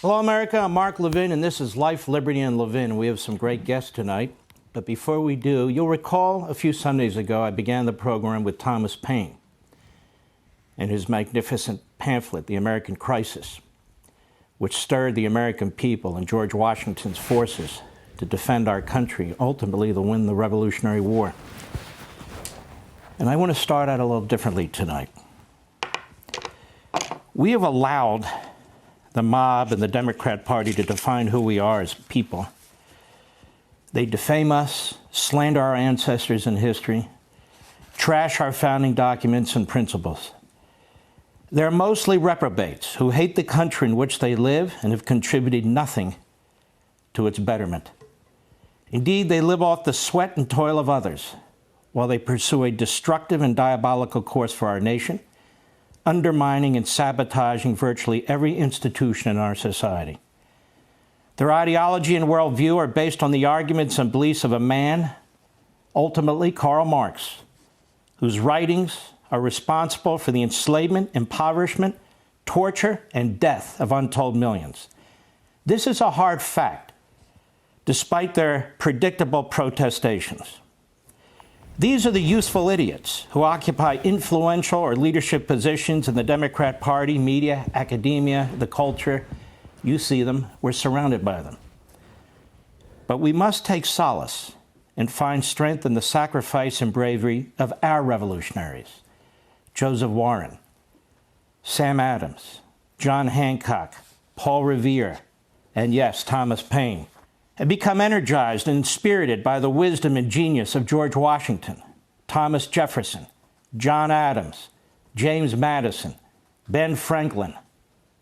Hello, America. I'm Mark Levin, and this is Life, Liberty, and Levin. We have some great guests tonight. But before we do, you'll recall a few Sundays ago, I began the program with Thomas Paine and his magnificent pamphlet, The American Crisis, which stirred the American people and George Washington's forces to defend our country, ultimately to win the Revolutionary War. And I want to start out a little differently tonight. We have allowed the mob and the Democrat Party to define who we are as people. They defame us, slander our ancestors and history, trash our founding documents and principles. They're mostly reprobates who hate the country in which they live and have contributed nothing to its betterment. Indeed, they live off the sweat and toil of others while they pursue a destructive and diabolical course for our nation, undermining and sabotaging virtually every institution in our society. Their ideology and worldview are based on the arguments and beliefs of a man, ultimately Karl Marx, whose writings are responsible for the enslavement, impoverishment, torture, and death of untold millions. This is a hard fact, despite their predictable protestations. These are the useful idiots who occupy influential or leadership positions in the Democrat Party, media, academia, the culture. You see them, we're surrounded by them. But we must take solace and find strength in the sacrifice and bravery of our revolutionaries. Joseph Warren, Sam Adams, John Hancock, Paul Revere, and yes, Thomas Paine, have become energized and inspirited by the wisdom and genius of George Washington, Thomas Jefferson, John Adams, James Madison, Ben Franklin,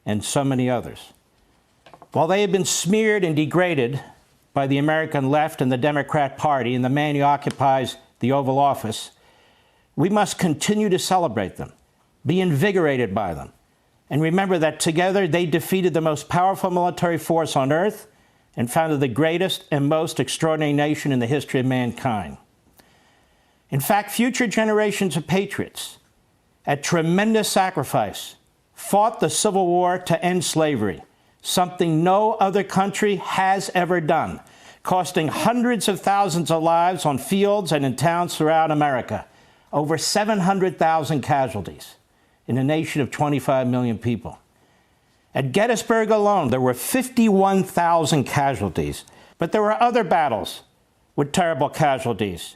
and so many others. While they have been smeared and degraded by the American left and the Democrat Party and the man who occupies the Oval Office, we must continue to celebrate them, be invigorated by them, and remember that together they defeated the most powerful military force on earth and founded the greatest and most extraordinary nation in the history of mankind. In fact, future generations of patriots, at tremendous sacrifice, fought the Civil War to end slavery, something no other country has ever done, costing hundreds of thousands of lives on fields and in towns throughout America, over 700,000 casualties in a nation of 25 million people. At Gettysburg alone, there were 51,000 casualties, but there were other battles with terrible casualties.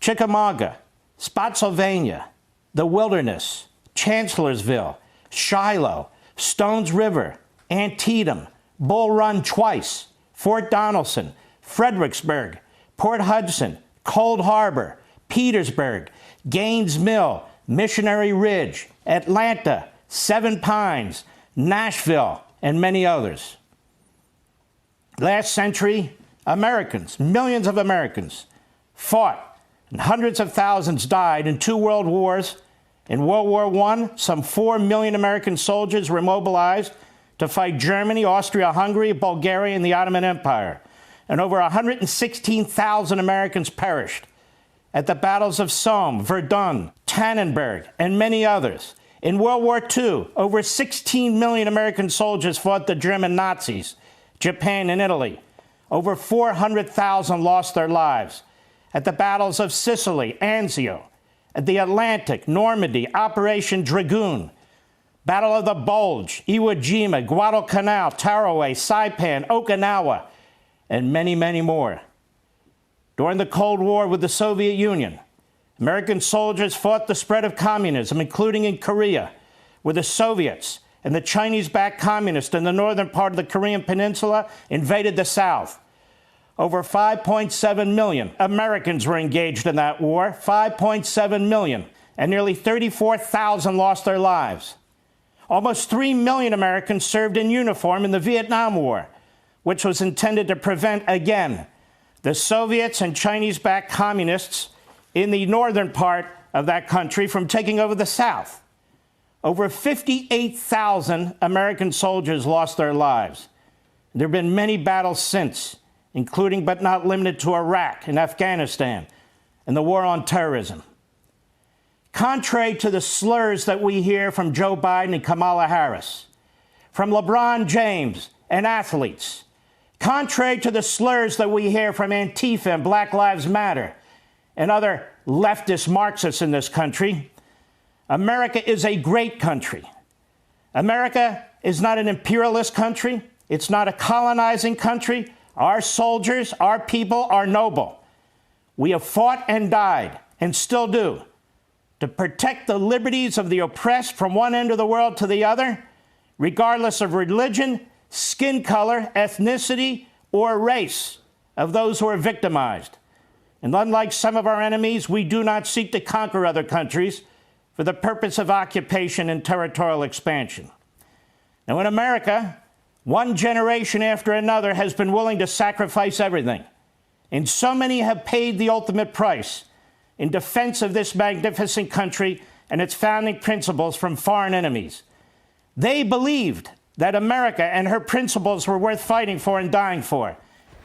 Chickamauga, Spotsylvania, the Wilderness, Chancellorsville, Shiloh, Stones River, Antietam, Bull Run twice, Fort Donelson, Fredericksburg, Port Hudson, Cold Harbor, Petersburg, Gaines Mill, Missionary Ridge, Atlanta, Seven Pines, Nashville, and many others. Last century, Americans, millions of Americans, fought, and hundreds of thousands died in 2 world wars. In World War I, some 4 million American soldiers were mobilized to fight Germany, Austria-Hungary, Bulgaria, and the Ottoman Empire. And over 116,000 Americans perished at the battles of Somme, Verdun, Tannenberg, and many others. In World War II, over 16 million American soldiers fought the German Nazis, Japan, and Italy. Over 400,000 lost their lives at the battles of Sicily, Anzio, at the Atlantic, Normandy, Operation Dragoon, Battle of the Bulge, Iwo Jima, Guadalcanal, Tarawa, Saipan, Okinawa, and many, many more. During the Cold War with the Soviet Union, American soldiers fought the spread of communism, including in Korea, where the Soviets and the Chinese-backed communists in the northern part of the Korean peninsula invaded the South. Over 5.7 million Americans were engaged in that war, 5.7 million, and nearly 34,000 lost their lives. Almost 3 million Americans served in uniform in the Vietnam War, which was intended to prevent, again, the Soviets and Chinese-backed communists in the northern part of that country from taking over the South. Over 58,000 American soldiers lost their lives. There have been many battles since, including but not limited to Iraq and Afghanistan and the war on terrorism. Contrary to the slurs that we hear from Joe Biden and Kamala Harris, from LeBron James and athletes. Contrary to the slurs that we hear from Antifa and Black Lives Matter and other leftist Marxists in this country, America is a great country. America is not an imperialist country. It's not a colonizing country. Our soldiers, our people are noble. We have fought and died, and still do, to protect the liberties of the oppressed from one end of the world to the other, regardless of religion, skin color, ethnicity, or race of those who are victimized. And unlike some of our enemies, we do not seek to conquer other countries for the purpose of occupation and territorial expansion. Now, in America, one generation after another has been willing to sacrifice everything, and so many have paid the ultimate price in defense of this magnificent country and its founding principles from foreign enemies. They believed that America and her principles were worth fighting for and dying for.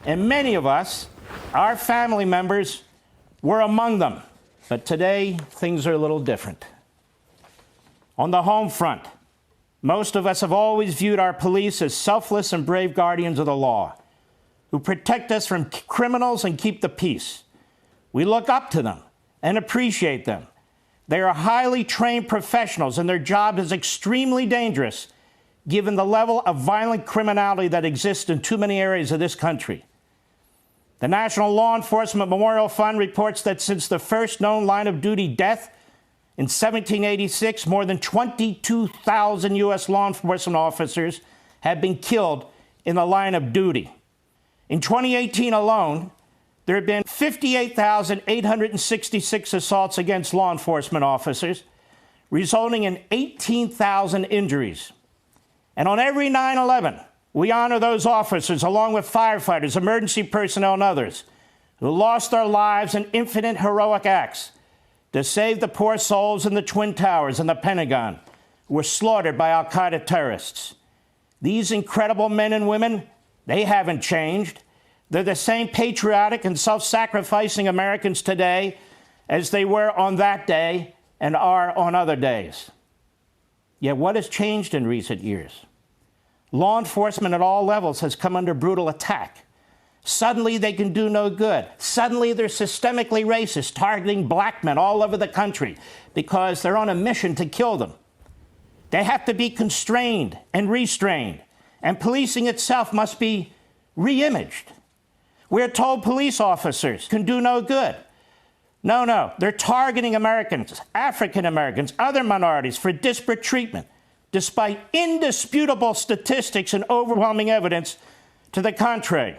And many of us, our family members, were among them. But today, things are a little different. On the home front, most of us have always viewed our police as selfless and brave guardians of the law, who protect us from criminals and keep the peace. We look up to them and appreciate them. They are highly trained professionals, and their job is extremely dangerous, given the level of violent criminality that exists in too many areas of this country. The National Law Enforcement Memorial Fund reports that since the first known line of duty death in 1786, more than 22,000 U.S. law enforcement officers have been killed in the line of duty. In 2018 alone, there have been 58,866 assaults against law enforcement officers, resulting in 18,000 injuries. And on every 9/11, we honor those officers, along with firefighters, emergency personnel, and others, who lost their lives in infinite heroic acts to save the poor souls in the Twin Towers and the Pentagon, who were slaughtered by al-Qaeda terrorists. These incredible men and women, they haven't changed. They're the same patriotic and self-sacrificing Americans today as they were on that day and are on other days. Yet what has changed in recent years? Law enforcement at all levels has come under brutal attack. Suddenly they can do no good. Suddenly they're systemically racist, targeting black men all over the country because they're on a mission to kill them. They have to be constrained and restrained, and policing itself must be re-imaged. We're told police officers can do no good. No, they're targeting Americans, African Americans, other minorities for disparate treatment, despite indisputable statistics and overwhelming evidence to the contrary.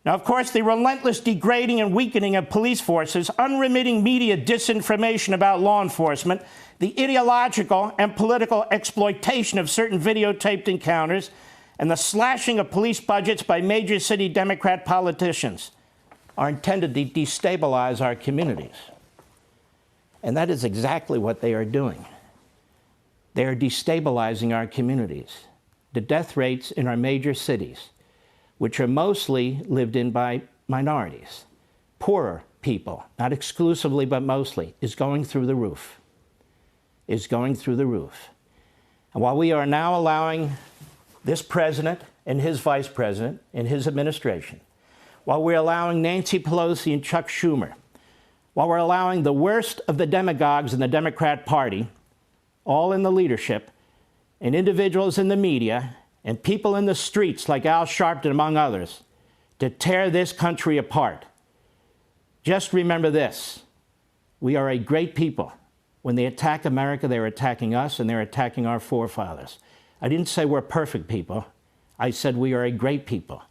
Now, of course, the relentless degrading and weakening of police forces, unremitting media disinformation about law enforcement, the ideological and political exploitation of certain videotaped encounters, and the slashing of police budgets by major city Democrat politicians are intended to destabilize our communities. And that is exactly what they are doing. They are destabilizing our communities. The death rates in our major cities, which are mostly lived in by minorities, poorer people, not exclusively but mostly, is going through the roof. And while we are now allowing this president and his vice president and his administration, while we're allowing Nancy Pelosi and Chuck Schumer, while we're allowing the worst of the demagogues in the Democrat Party, all in the leadership, and individuals in the media, and people in the streets like Al Sharpton, among others, to tear this country apart, just remember this: we are a great people. When they attack America, they're attacking us, and they're attacking our forefathers. I didn't say we're perfect people. I said we are a great people.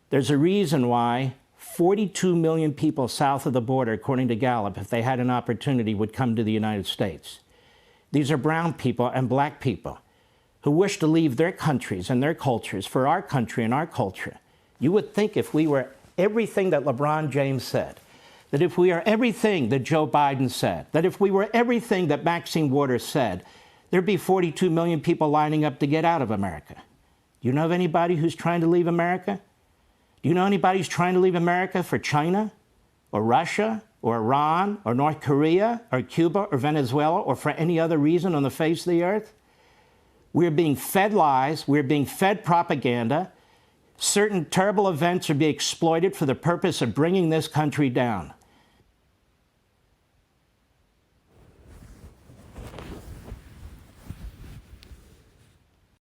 There's a reason why 42 million people south of the border, according to Gallup, if they had an opportunity, would come to the United States. These are brown people and black people who wish to leave their countries and their cultures for our country and our culture. You would think if we were everything that LeBron James said, that if we are everything that Joe Biden said, that if we were everything that Maxine Waters said, there'd be 42 million people lining up to get out of America. Do you know of anybody who's trying to leave America? Do you know anybody who's trying to leave America for China or Russia or Iran or North Korea or Cuba or Venezuela or for any other reason on the face of the earth? We're being fed lies. We're being fed propaganda. Certain terrible events are being exploited for the purpose of bringing this country down.